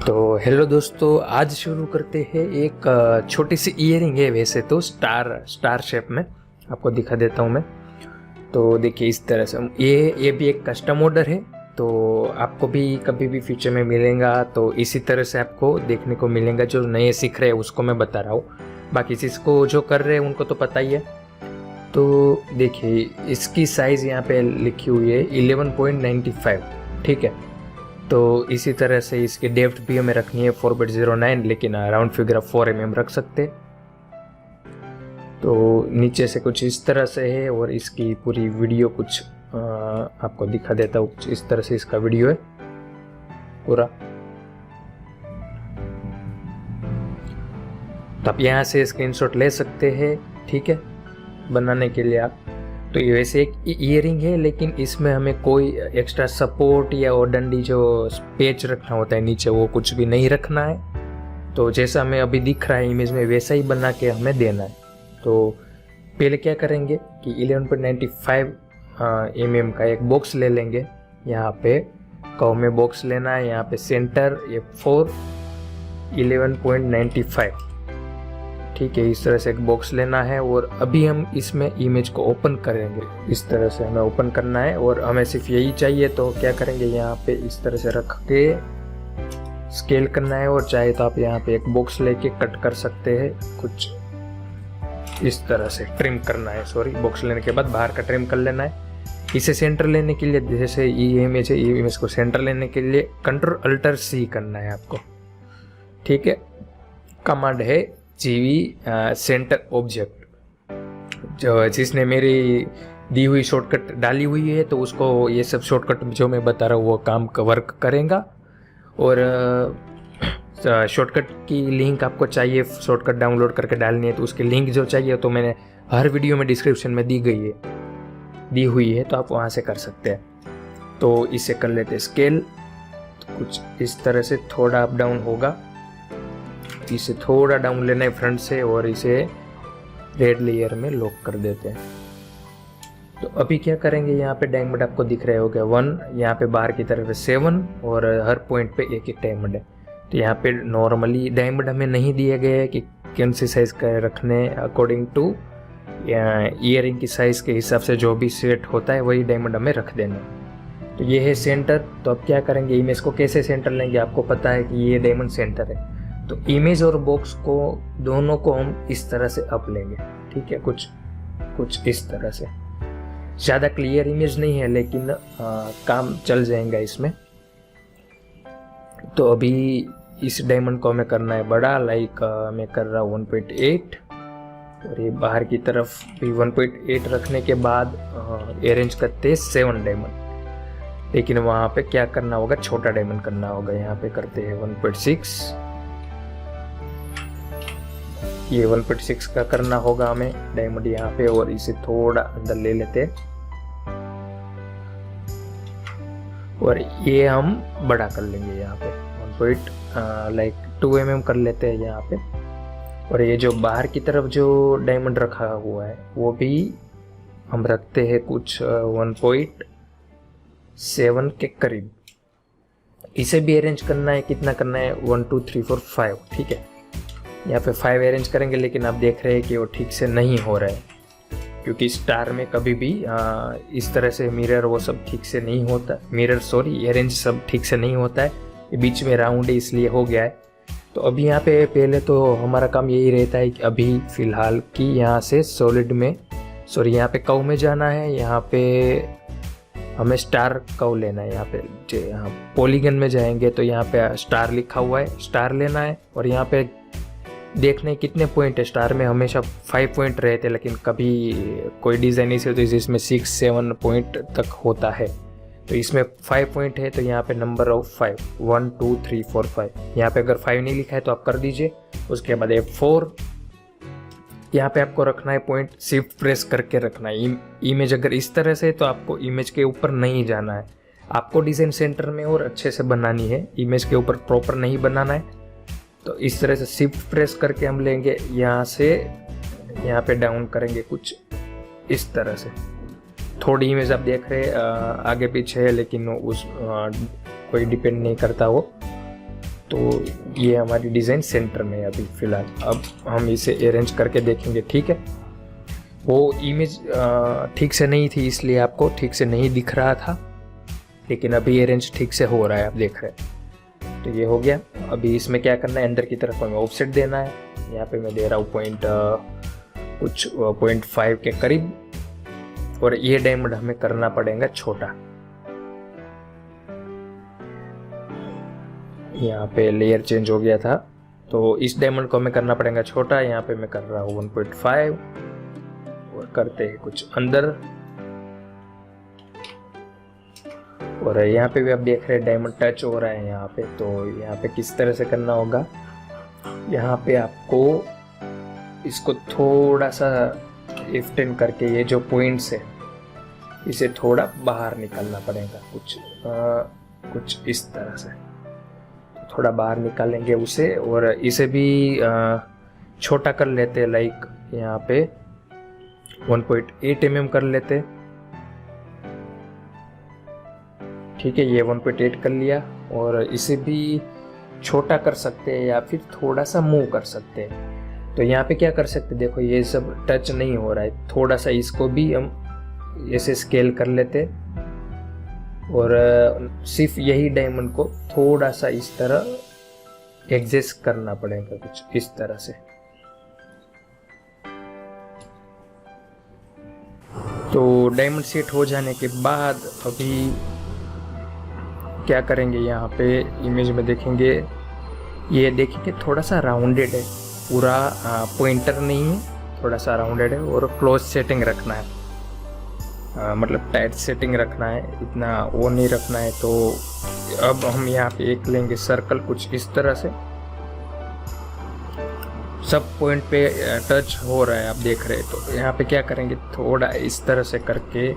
तो हेलो दोस्तों, आज शुरू करते हैं। एक छोटी सी ईयरिंग है, वैसे तो स्टार शेप में आपको दिखा देता हूँ मैं। तो देखिए इस तरह से ये भी एक कस्टम ऑर्डर है, तो आपको भी कभी भी फ्यूचर में मिलेगा तो इसी तरह से आपको देखने को मिलेगा। जो नए सीख रहे हैं उसको मैं बता रहा हूँ, बाकी जिसको जो कर रहे हैं उनको तो पता ही है। तो देखिए इसकी साइज़ यहाँ पे लिखी हुई है 11.95, ठीक है। तो इसी तरह से इसकी डेप्थ भी हमें रखनी है 4.09, लेकिन राउंड फिगर आप 4 mm रख सकते। तो नीचे से कुछ इस तरह से है, और इसकी पूरी वीडियो कुछ आपको दिखा देता हूँ। कुछ इस तरह से इसका वीडियो है पूरा। तो आप यहाँ से स्क्रीनशॉट ले सकते हैं, ठीक है, बनाने के लिए आप। तो ये वैसे एक ईयरिंग है, लेकिन इसमें हमें कोई एक्स्ट्रा सपोर्ट या और डंडी जो पेच रखना होता है नीचे, वो कुछ भी नहीं रखना है। तो जैसा हमें अभी दिख रहा है इमेज में, वैसा ही बना के हमें देना है। तो पहले क्या करेंगे कि 11.95 mm का एक बॉक्स ले लेंगे। यहाँ पे कर्व में बॉक्स लेना है, यहाँ पे सेंटर F4 11.95, ठीक है। इस तरह से एक बॉक्स लेना है, और अभी हम इसमें इमेज को ओपन करेंगे। इस तरह से हमें ओपन करना है, और हमें सिर्फ यही चाहिए। तो क्या करेंगे, यहाँ पे इस तरह से रख के स्केल करना है, और चाहे तो आप यहाँ पे एक बॉक्स लेके कट कर सकते हैं। कुछ इस तरह से ट्रिम करना है, बॉक्स लेने के बाद बाहर का ट्रिम कर लेना है। इसे सेंटर लेने के लिए, जैसे ये इमेज है, ये इमेज को सेंटर लेने के लिए Ctrl+Alt+C करना है आपको, ठीक है। कमांड है GV सेंटर ऑब्जेक्ट। जो जिसने मेरी दी हुई शॉर्टकट डाली हुई है, तो उसको ये सब शॉर्टकट जो मैं बता रहा हूँ वो काम का वर्क करेगा। और शॉर्टकट की लिंक आपको चाहिए, शॉर्टकट डाउनलोड करके डालनी है, तो उसकी लिंक जो चाहिए तो मैंने हर वीडियो में डिस्क्रिप्शन में दी हुई है, तो आप वहाँ से कर सकते हैं। तो इसे कर लेते हैं स्केल। तो कुछ इस तरह से थोड़ा अप डाउन होगा, इसे थोड़ा डाउन लेना है फ्रंट से, और इसे रेड लेयर में लॉक कर देते हैं। तो अभी क्या करेंगे, यहाँ पे डायमंड आपको दिख रहे होंगे 1, यहाँ पे बाहर की तरफ 7, और हर पॉइंट पे एक डायमंड है। तो यहाँ पे नॉर्मली डायमंड हमें नहीं दिए गए हैं कि कौन सी साइज का रखने, अकॉर्डिंग टू ईयरिंग की साइज के हिसाब से जो भी सेट होता है वही डायमंड हमें रख देना। तो ये है सेंटर। तो अब क्या करेंगे, इमेज को कैसे सेंटर लेंगे, आपको पता है कि ये डायमंड सेंटर है। तो इमेज और बॉक्स को दोनों को हम इस तरह से अप लेंगे, ठीक है। कुछ इस तरह से। ज़्यादा क्लियर इमेज नहीं है, लेकिन काम चल जाएगा इसमें। तो अभी इस डायमंड को हमें करना है बड़ा, लाइक मैं कर रहा हूँ 1.8, और ये बाहर की तरफ भी 1.8 रखने के बाद अरेंज करते हैं 7 डायमंड। लेकिन वहाँ पे क्या करना होगा, छोटा डायमंड करना होगा। यहाँ पे करते हैं 1.6, ये 1.6 का करना होगा हमें डायमंड यहाँ पे, और इसे थोड़ा अंदर ले लेते हैं, और ये हम बड़ा कर लेंगे यहाँ पे 2 mm कर लेते हैं यहाँ पे। और ये जो बाहर की तरफ जो डायमंड रखा हुआ है वो भी हम रखते हैं कुछ 1.7 के करीब। इसे भी अरेंज करना है, कितना करना है, 1 2 3 4 5, ठीक है। यहाँ पे 5 अरेंज करेंगे, लेकिन आप देख रहे हैं कि वो ठीक से नहीं हो रहा है, क्योंकि स्टार में कभी भी इस तरह से मिरर वो सब ठीक से नहीं होता, अरेंज सब ठीक से नहीं होता है। ये बीच में राउंड है, इसलिए हो गया है। तो अभी यहाँ पे पहले तो हमारा काम यही रहता है कि अभी फ़िलहाल कि यहाँ से सॉलिड में यहाँ पे कर्व में जाना है। यहाँ पे हमें स्टार कर्व लेना है। यहाँ पॉलीगन में जाएंगे तो यहाँ पे स्टार लिखा हुआ है, स्टार लेना है। और यहाँ पे देखने कितने पॉइंट है, स्टार में हमेशा 5 पॉइंट रहते हैं, लेकिन कभी कोई डिज़ाइन ऐसी होती है जिसमें 6-7 पॉइंट तक होता है। तो इसमें 5 पॉइंट है, तो यहाँ पे नंबर ऑफ 5, 1 2 3 4 5। यहाँ पे अगर 5 नहीं लिखा है तो आप कर दीजिए। उसके बाद F4, यहाँ पे आपको रखना है पॉइंट, शिफ्ट प्रेस करके रखना है। इमेज अगर इस तरह से, तो आपको इमेज के ऊपर नहीं जाना है, आपको डिज़ाइन सेंटर में और अच्छे से बनानी है, इमेज के ऊपर प्रॉपर नहीं बनाना है। तो इस तरह से शिफ्ट प्रेस करके हम लेंगे, यहाँ से यहाँ पे डाउन करेंगे कुछ इस तरह से। थोड़ी इमेज आप देख रहे हैं आगे पीछे है, लेकिन उस कोई डिपेंड नहीं करता वो। तो ये हमारी डिज़ाइन सेंटर में है अभी फ़िलहाल। अब हम इसे अरेंज करके देखेंगे, ठीक है। वो इमेज ठीक से नहीं थी, इसलिए आपको ठीक से नहीं दिख रहा था, लेकिन अभी अरेंज ठीक से हो रहा है, आप देख रहे हैं। तो ये हो गया। अभी इसमें क्या करना है, अंदर की तरफ हमें ऑफसेट देना है। यहाँ पे मैं दे रहा हूँ कुछ 0.5 के करीब, और ये डायमंड हमें करना पड़ेगा छोटा। यहाँ पे लेयर चेंज हो गया था, तो इस डायमंड को हमें करना पड़ेगा छोटा। यहाँ पे मैं कर रहा हूँ 1.5, और करते हैं कुछ अंदर। और यहाँ पे भी आप देख रहे हैं डायमंड टच हो रहा है यहाँ पे। तो यहाँ पे किस तरह से करना होगा, यहाँ पे आपको इसको थोड़ा सा F10 करके ये जो पॉइंट्स है इसे थोड़ा बाहर निकालना पड़ेगा, कुछ इस तरह से थोड़ा बाहर निकालेंगे उसे। और इसे भी छोटा कर लेते हैं, लाइक यहाँ पे 1.8 mm कर लेते, ठीक है। ये 1.8 कर लिया, और इसे भी छोटा कर सकते हैं या फिर थोड़ा सा मूव कर सकते हैं। तो यहाँ पे क्या कर सकते हैं, देखो ये सब टच नहीं हो रहा है, थोड़ा सा इसको भी हम ऐसे स्केल कर लेते, और सिर्फ यही डायमंड को थोड़ा सा इस तरह एडजस्ट करना पड़ेगा, कुछ इस तरह से। तो डायमंड सेट हो जाने के बाद अभी क्या करेंगे, यहाँ पे इमेज में देखेंगे, ये देखेंगे थोड़ा सा राउंडेड है, पूरा पॉइंटर नहीं है, थोड़ा सा राउंडेड है, और क्लोज सेटिंग रखना है, मतलब टाइट सेटिंग रखना है, इतना वो नहीं रखना है। तो अब हम यहाँ पे एक लेंगे सर्कल, कुछ इस तरह से, सब पॉइंट पे टच हो रहा है, आप देख रहे हैं। तो यहाँ पे क्या करेंगे, थोड़ा इस तरह से करके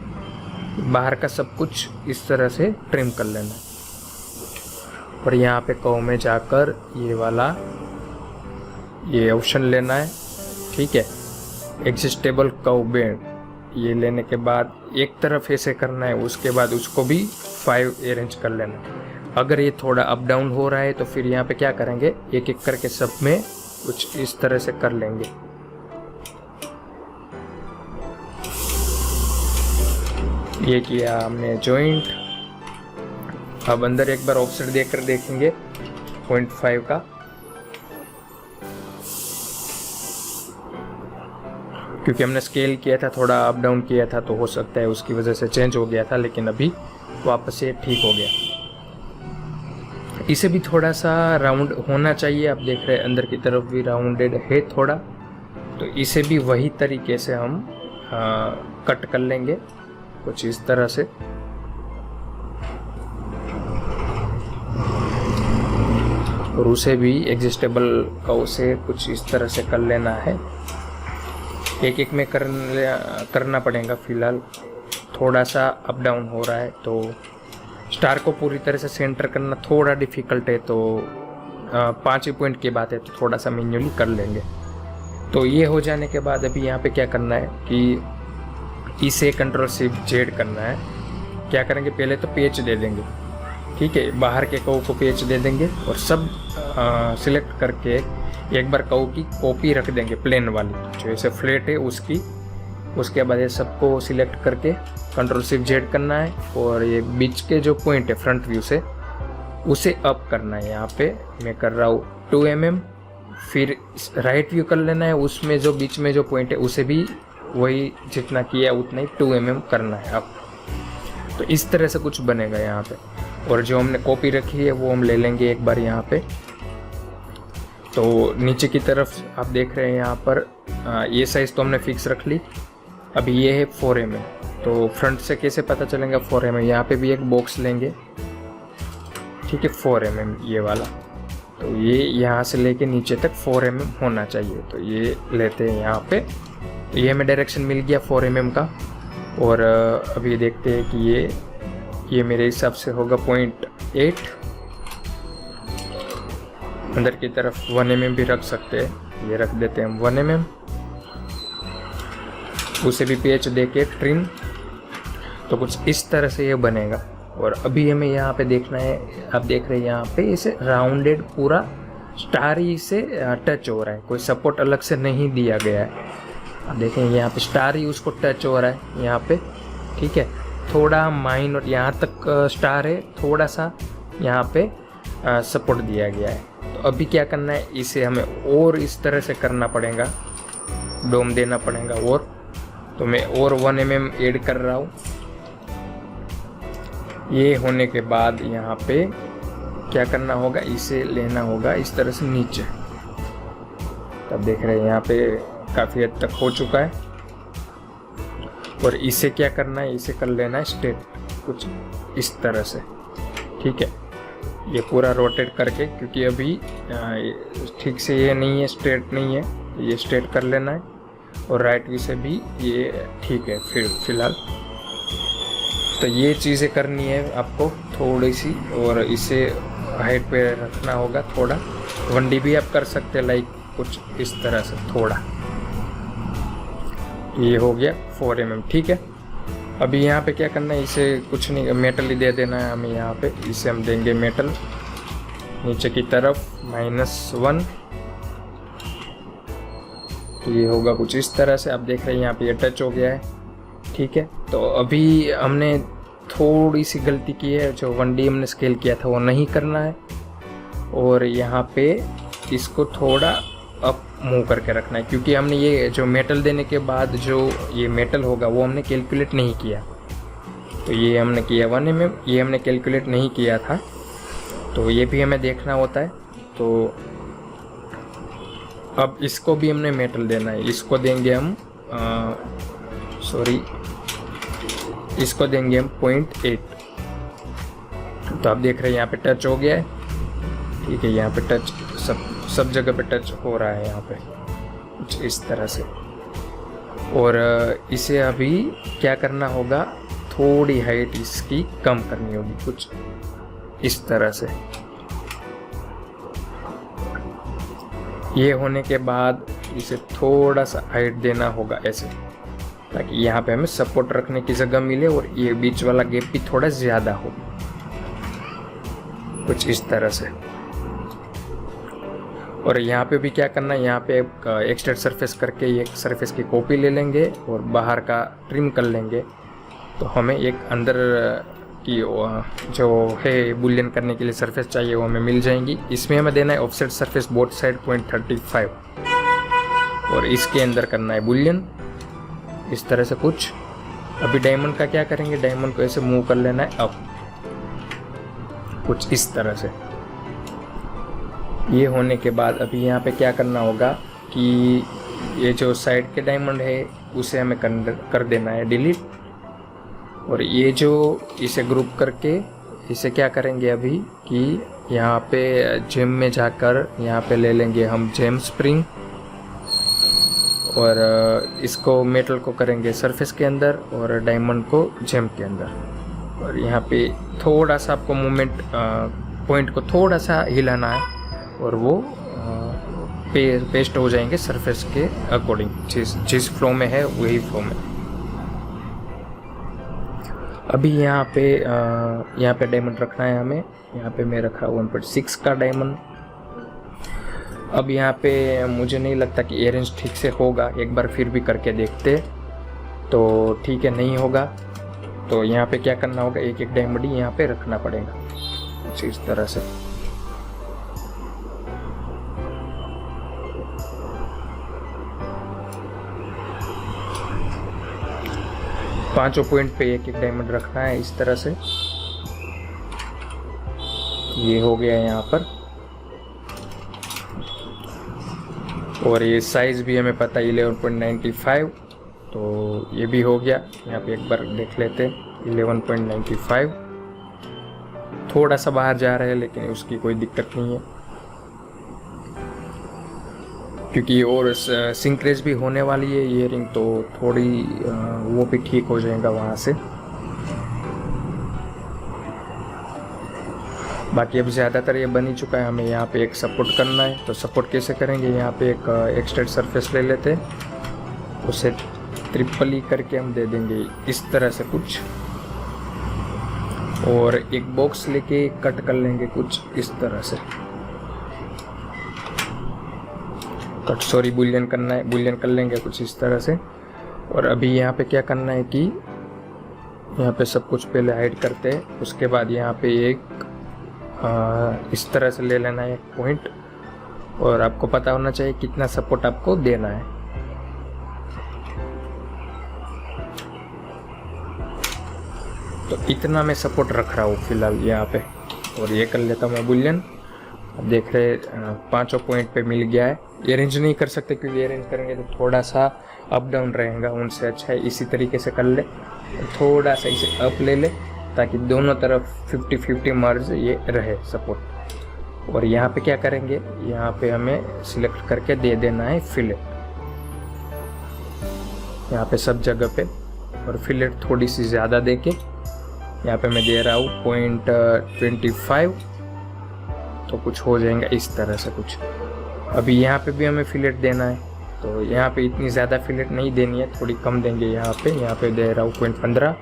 बाहर का सब कुछ इस तरह से ट्रिम कर लेना है। और यहाँ पे कर्व में जाकर ये वाला ये ऑप्शन लेना है, ठीक है, एडजस्टेबल कर्व बेंड। ये लेने के बाद एक तरफ ऐसे करना है, उसके बाद उसको भी 5 अरेंज कर लेना है। अगर ये थोड़ा अप डाउन हो रहा है तो फिर यहाँ पे क्या करेंगे, एक एक करके सब में कुछ इस तरह से कर लेंगे। ये किया हमने जॉइंट। अब अंदर एक बार ऑफसेट देकर देखेंगे 0.5 का, क्योंकि हमने स्केल किया था, थोड़ा अप डाउन किया था, तो हो सकता है उसकी वजह से चेंज हो गया था, लेकिन अभी वापस से ठीक हो गया। इसे भी थोड़ा सा राउंड होना चाहिए, आप देख रहे हैं अंदर की तरफ भी राउंडेड है थोड़ा, तो इसे भी वही तरीके से हम कट कर लेंगे, कुछ इस तरह से। और उसे भी एडजस्टेबल कर्व से कुछ इस तरह से कर लेना है। एक एक में करना पड़ेगा, फिलहाल थोड़ा सा अप डाउन हो रहा है, तो स्टार को पूरी तरह से सेंटर करना थोड़ा डिफ़िकल्ट है, तो 5 पॉइंट की बात है, तो थोड़ा सा मैन्युअली कर लेंगे। तो ये हो जाने के बाद अभी यहाँ पे क्या करना है कि इसे Ctrl+Shift+Z करना है। क्या करेंगे, पहले तो पेच दे देंगे, ठीक है, बाहर के कर्व को पेच दे देंगे, और सब सिलेक्ट करके एक बार कर्व की कॉपी रख देंगे, प्लेन वाली जो ऐसे फ्लैट है उसकी। उसके बाद ये सबको सिलेक्ट करके Ctrl+Shift+Z करना है, और ये बीच के जो पॉइंट है फ्रंट व्यू से उसे अप करना है। यहाँ पे मैं कर रहा हूँ 2 mm, फिर राइट व्यू कर लेना है, उसमें जो बीच में जो पॉइंट है उसे भी वही जितना किया उतना ही 2 mm करना है अब। तो इस तरह से कुछ बनेगा यहाँ पे। और जो हमने कॉपी रखी है वो हम ले लेंगे एक बार यहाँ पे। तो नीचे की तरफ आप देख रहे हैं यहाँ पर ये साइज़ तो हमने फिक्स रख ली। अभी ये है 4 mm, तो फ्रंट से कैसे पता चलेगा 4 mm, यहाँ पे भी एक बॉक्स लेंगे, ठीक है, 4 mm ये वाला। तो ये यहाँ से लेके नीचे तक 4 mm होना चाहिए, तो ये लेते हैं यहाँ पे। तो ये हमें डायरेक्शन मिल गया 4 mm का। और अभी देखते हैं कि ये मेरे हिसाब से होगा 0.8। अंदर की तरफ 1 mm भी रख सकते हैं, ये रख देते हैं हम 1 mm। उसे भी पेच दे के ट्रिम, तो कुछ इस तरह से ये बनेगा। और अभी हमें यहाँ पे देखना है, आप देख रहे हैं यहाँ पे इसे राउंडेड पूरा स्टार ही से टच हो रहा है, कोई सपोर्ट अलग से नहीं दिया गया है। आप देखेंगे यहाँ पे स्टार ही उसको टच हो रहा है यहाँ पे, ठीक है। थोड़ा माइनर यहाँ तक स्टार है, थोड़ा सा यहाँ पे सपोर्ट दिया गया है। तो अभी क्या करना है, इसे हमें और इस तरह से करना पड़ेगा, डोम देना पड़ेगा। और तो मैं और 1 mm ऐड कर रहा हूँ। ये होने के बाद यहाँ पे क्या करना होगा, इसे लेना होगा इस तरह से नीचे। तब देख रहे हैं यहाँ पे काफ़ी हद तक हो चुका है। और इसे क्या करना है, इसे कर लेना है स्ट्रेट कुछ इस तरह से, ठीक है। ये पूरा रोटेट करके, क्योंकि अभी ठीक से ये नहीं है, स्ट्रेट नहीं है, ये स्ट्रेट कर लेना है। और राइट वी से भी ये ठीक है फिलहाल। तो ये चीज़ें करनी है आपको थोड़ी सी, और इसे हाइट पे रखना होगा थोड़ा। 1D भी आप कर सकते हैं, लाइक कुछ इस तरह से थोड़ा। ये हो गया 4 mm, ठीक है। अभी यहाँ पे क्या करना है, इसे कुछ नहीं, मेटल ही दे देना है हमें यहाँ पे। इसे हम देंगे मेटल नीचे की तरफ -1। तो ये होगा कुछ इस तरह से। आप देख रहे हैं यहाँ पे ये टच हो गया है, ठीक है। तो अभी हमने थोड़ी सी गलती की है, जो 1D हमने स्केल किया था वो नहीं करना है। और यहाँ पे इसको थोड़ा अप मूव करके रखना है, क्योंकि हमने ये जो मेटल देने के बाद जो ये मेटल होगा वो हमने कैलकुलेट नहीं किया। तो ये हमने किया 1 mm, ये हमने कैलकुलेट नहीं किया था, तो ये भी हमें देखना होता है। तो अब इसको भी हमने मेटल देना है। इसको देंगे हम इसको देंगे हम 0.8। तो आप देख रहे हैं यहाँ पे टच हो गया है, ठीक है। यहाँ पे टच सब जगह पे टच हो रहा है यहाँ पे कुछ इस तरह से। और इसे अभी क्या करना होगा, थोड़ी हाइट इसकी कम करनी होगी कुछ इस तरह से। ये होने के बाद इसे थोड़ा सा हाइट देना होगा ऐसे, ताकि यहाँ पे हमें सपोर्ट रखने की जगह मिले और ये बीच वाला गैप भी थोड़ा ज़्यादा हो, कुछ इस तरह से। और यहाँ पे भी क्या करना है, यहाँ पे एक्सट्रेट सरफेस करके एक सरफेस की कॉपी ले लेंगे और बाहर का ट्रिम कर लेंगे। तो हमें एक अंदर की जो है बुलियन करने के लिए सरफेस चाहिए वो हमें मिल जाएंगी। इसमें हमें देना है ऑफसेट सरफेस बोथ साइड 0.35 और इसके अंदर करना है बुलियन इस तरह से कुछ। अभी डायमंड का क्या करेंगे, डायमंड को ऐसे मूव कर लेना है अप कुछ इस तरह से। ये होने के बाद अभी यहाँ पे क्या करना होगा कि ये जो साइड के डायमंड है उसे हमें कर देना है डिलीट। और ये जो इसे ग्रुप करके इसे क्या करेंगे अभी कि यहाँ पे जेम में जाकर यहाँ पे ले लेंगे हम जेम स्प्रिंग और इसको मेटल को करेंगे सरफेस के अंदर और डायमंड को जेम के अंदर। और यहाँ पे थोड़ा सा आपको मूवमेंट पॉइंट को थोड़ा सा हिलाना है और वो पेस्ट हो जाएंगे सरफेस के अकॉर्डिंग, जिस फ्लो में है वही फ्लो में। अभी यहाँ पे डायमंड रखना है हमें। यहाँ पे मैं रखा 1.6 का डायमंड। अब यहाँ पे मुझे नहीं लगता कि एरेंज ठीक से होगा, एक बार फिर भी करके देखते। तो ठीक है, नहीं होगा तो यहाँ पे क्या करना होगा, एक एक डायमंड ही यहाँ पे रखना पड़ेगा कुछ इस तरह से। पांचों पॉइंट पे एक एक डायमंड रखना है इस तरह से। ये हो गया यहाँ पर। और ये साइज भी हमें पता है 11.95, तो ये भी हो गया। यहाँ पे एक बार देख लेते हैं 11.95। थोड़ा सा बाहर जा रहा है लेकिन उसकी कोई दिक्कत नहीं है, क्योंकि और सिंक्रेज भी होने वाली है ये रिंग, तो थोड़ी वो भी ठीक हो जाएगा वहाँ से। बाकी अब ज़्यादातर ये बन ही चुका है, हमें यहाँ पे एक सपोर्ट करना है। तो सपोर्ट कैसे करेंगे, यहाँ पे एक एक्सट्रेट सरफेस ले लेते हैं, उसे ट्रिपल ई करके हम दे देंगे इस तरह से कुछ। और एक बॉक्स लेके कट कर लेंगे कुछ इस तरह से। बुलियन करना है, बुलियन कर लेंगे कुछ इस तरह से। और अभी यहाँ पे क्या करना है कि यहाँ पे सब कुछ पहले हाइड करते हैं, उसके बाद यहाँ पे एक इस तरह से ले लेना है एक पॉइंट, और आपको पता होना चाहिए कितना सपोर्ट आपको देना है। तो इतना मैं सपोर्ट रख रहा हूँ फिलहाल यहाँ पे, और ये कर लेता हूँ मैं बुलियन। अब देख रहे पांचों पॉइंट पे मिल गया है। अरेंज नहीं कर सकते क्योंकि अरेंज करेंगे तो थोड़ा सा अप डाउन रहेगा, उनसे अच्छा है इसी तरीके से कर ले, थोड़ा सा इसे अप ले ले ताकि दोनों तरफ 50-50 मर्ज ये रहे सपोर्ट। और यहाँ पे क्या करेंगे, यहाँ पे हमें सिलेक्ट करके दे देना है फिलेट, यहाँ पे सब जगह पे, और फिलेट थोड़ी सी ज़्यादा देके यहाँ पे मैं दे रहा हूँ 0.25, तो कुछ हो जाएगा इस तरह से कुछ। अभी यहाँ पे भी हमें फिलेट देना है, तो यहाँ पे इतनी ज़्यादा फिलेट नहीं देनी है, थोड़ी कम देंगे यहाँ पे दे रहा हूँ 0.15।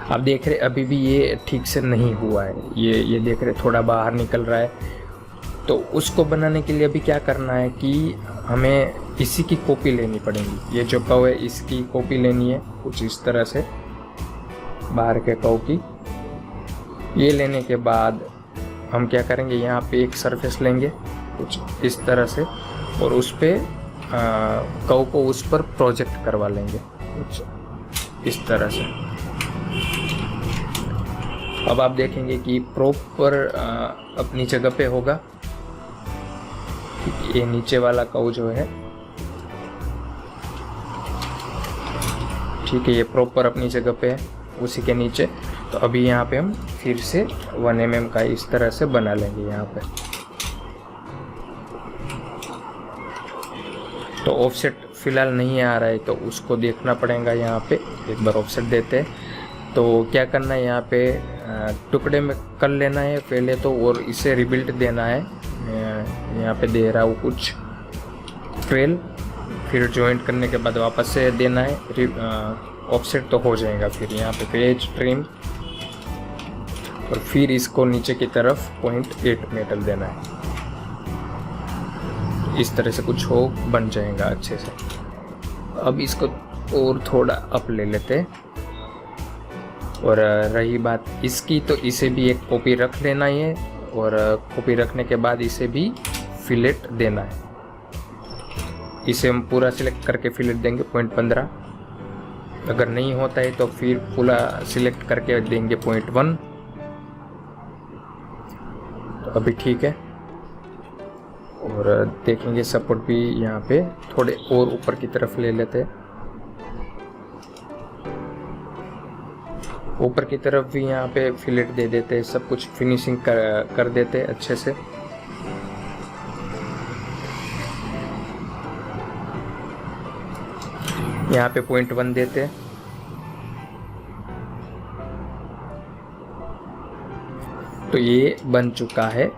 आप देख रहे अभी भी ये ठीक से नहीं हुआ है, ये देख रहे थोड़ा बाहर निकल रहा है। तो उसको बनाने के लिए अभी क्या करना है कि हमें इसी की कॉपी लेनी पड़ेगी। ये जो कर्व है इसकी कॉपी लेनी है कुछ इस तरह से, बाहर के कर्व की। ये लेने के बाद हम क्या करेंगे, यहाँ पे एक सरफेस लेंगे कुछ इस तरह से, और उस पे कर्व को उस पर प्रोजेक्ट करवा लेंगे कुछ इस तरह से। अब आप देखेंगे कि प्रॉपर अपनी जगह पे होगा। ये नीचे वाला कर्व जो है, ठीक है, ये प्रॉपर अपनी जगह पे है उसी के नीचे। तो अभी यहाँ पे हम फिर से 1 mm का इस तरह से बना लेंगे यहाँ पे। तो ऑफसेट फिलहाल नहीं आ रहा है तो उसको देखना पड़ेगा। यहाँ पे एक बार ऑफसेट देते हैं। तो क्या करना है, यहाँ पे टुकड़े में कर लेना है पहले तो, और इसे रिबिल्ड देना है। यहाँ पे दे रहा हूँ कुछ 12, फिर जॉइंट करने के बाद वापस से देना है ऑफसेट, तो हो जाएगा। फिर यहाँ पे पेज ट्रिम, और फिर इसको नीचे की तरफ 0.8 मेटल देना है। इस तरह से कुछ हो बन जाएगा अच्छे से। अब इसको और थोड़ा अप ले लेते हैं। और रही बात इसकी, तो इसे भी एक कॉपी रख लेना है, और कॉपी रखने के बाद इसे भी फिलेट देना है। इसे हम पूरा सिलेक्ट करके फिलेट देंगे 0.15। अगर नहीं होता है तो फिर पूरा सिलेक्ट करके देंगे 0.1। तो अभी ठीक है। और देखेंगे सपोर्ट भी यहाँ पे थोड़े और ऊपर की तरफ ले लेते हैं। ऊपर की तरफ भी यहाँ पे फिलेट दे देते हैं, सब कुछ फिनिशिंग कर देते हैं अच्छे से। यहाँ पे 0.1 देते हैं। तो ये बन चुका है।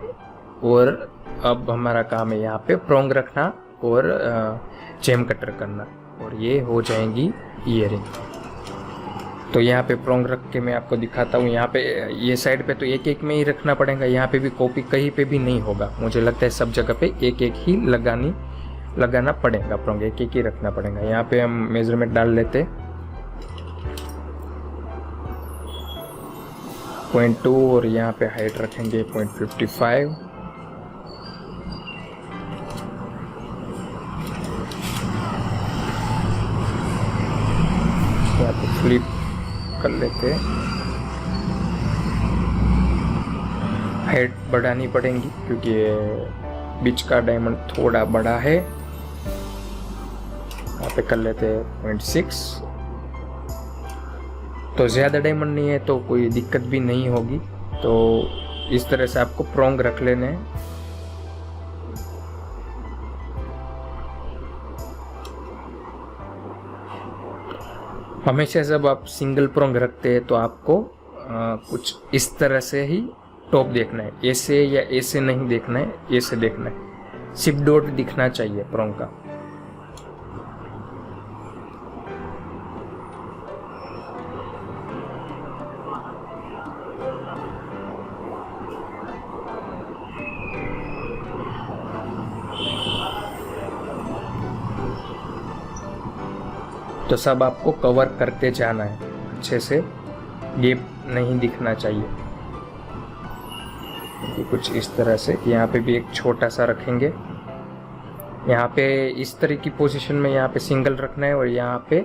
और अब हमारा काम है यहाँ पे प्रोंग रखना और जेम कटर करना, और ये हो जाएंगी ईयरिंग। तो यहाँ पे प्रोंग रख के मैं आपको दिखाता हूँ। यहाँ पे ये साइड पे तो एक एक में ही रखना पड़ेगा, यहाँ पे भी कॉपी कहीं पे भी नहीं होगा। मुझे लगता है सब जगह पे एक एक ही लगाना पड़ेगा, प्रोंग एक एक ही रखना पड़ेगा। यहाँ पे हम मेजरमेंट डाल लेते 0.2, और यहाँ पे हाइट रखेंगे 0.55। यहाँ पे फ्लिप कर लेते, हाइट बढ़ानी पड़ेगी क्योंकि बीच का डायमंड थोड़ा बड़ा है। यहाँ पे कर लेते 0.6। तो ज़्यादा डायमंड नहीं है तो कोई दिक्कत भी नहीं होगी। तो इस तरह से आपको प्रोंग रख लेने हैं। हमेशा जब आप सिंगल प्रोंग रखते हैं तो आपको कुछ इस तरह से ही टॉप देखना है, ऐसे या ऐसे नहीं देखना है, ऐसे देखना है। सिर्फ डॉट दिखना चाहिए प्रोंग का। तो सब आपको कवर करते जाना है, अच्छे से गैप नहीं दिखना चाहिए। ये कुछ इस तरह से यहाँ पे भी एक छोटा सा रखेंगे। यहाँ पे इस तरह की पोजीशन में यहाँ पे सिंगल रखना है और यहाँ पे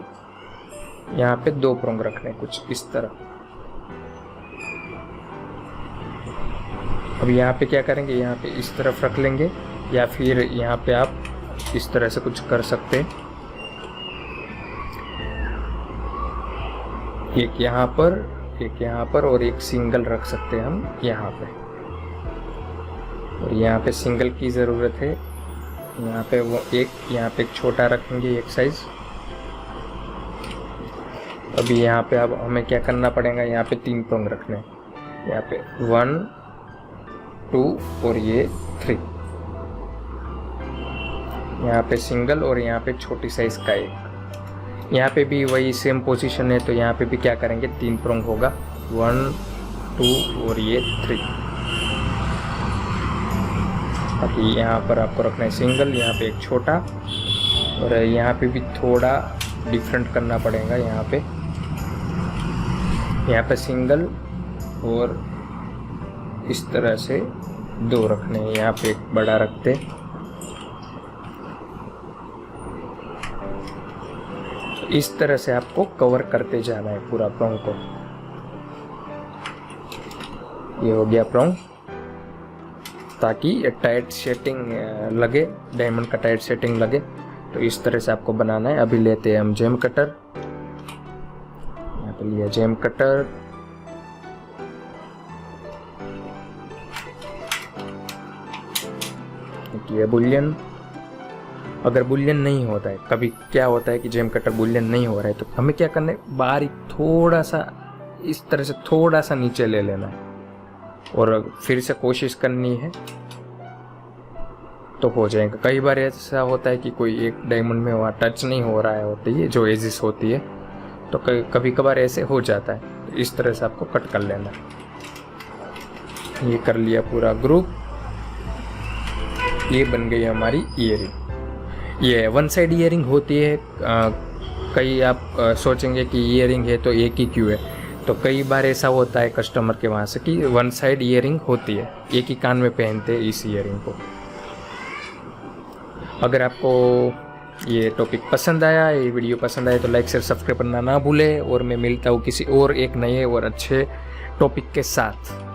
2 प्रोंग रखने हैं, कुछ इस तरह। अब यहाँ पे क्या करेंगे, यहाँ पे इस तरफ रख लेंगे या फिर यहाँ पे आप इस तरह से कुछ कर सकते हैं। एक यहाँ पर और एक सिंगल रख सकते हैं हम यहाँ पे, और यहाँ पे सिंगल की ज़रूरत है। यहाँ पे यहाँ पे एक छोटा रखेंगे एक साइज। अभी यहाँ पे अब हमें क्या करना पड़ेगा, यहाँ पे 3 प्रोंग रखने, यहाँ पे 1 2 और ये 3, यहाँ पे सिंगल और यहाँ पे छोटी साइज का एक। यहाँ पे भी वही सेम पोजीशन है, तो यहाँ पे भी क्या करेंगे, 3 प्रोंग होगा, 1 2 और ये 3। बाकी यहाँ पर आपको रखना है सिंगल, यहाँ पे एक छोटा, और यहाँ पे भी थोड़ा डिफरेंट करना पड़ेगा। यहाँ पे सिंगल और इस तरह से 2 रखने हैं, यहाँ पे एक बड़ा रखते। इस तरह से आपको कवर करते जाना है पूरा प्रोंग को। ये हो गया प्रोंग, ताकि टाइट सेटिंग लगे, डायमंड का टाइट सेटिंग लगे। तो इस तरह से आपको बनाना है। अभी लेते हैं हम जेम कटर, यहाँ पे लिया जेम कटर, ये बुलियन। अगर बुलियन नहीं होता है, कभी क्या होता है कि जेम कटर बुलियन नहीं हो रहा है, तो हमें क्या करना है, बारीक थोड़ा सा इस तरह से थोड़ा सा नीचे ले लेना है और फिर से कोशिश करनी है, तो हो जाएगा। कई बार ऐसा होता है कि कोई एक डायमंड में वहाँ टच नहीं हो रहा है, होती है जो एजिस होती है, तो कभी कभार ऐसे हो जाता है। तो इस तरह से आपको कट कर लेना है। ये कर लिया पूरा ग्रुप, ये बन गई हमारी ईयरिंग। ये 1 साइड ईयरिंग होती है। कई आप सोचेंगे कि ईयरिंग है तो एक ही क्यों है, तो कई बार ऐसा होता है कस्टमर के वहाँ से कि 1 साइड ईयरिंग होती है, एक ही कान में पहनते हैं इस ईयरिंग को। अगर आपको ये टॉपिक पसंद आया, ये वीडियो पसंद आया, तो लाइक शेयर सब्सक्राइब करना ना भूलें। और मैं मिलता हूँ किसी और एक नए और अच्छे टॉपिक के साथ।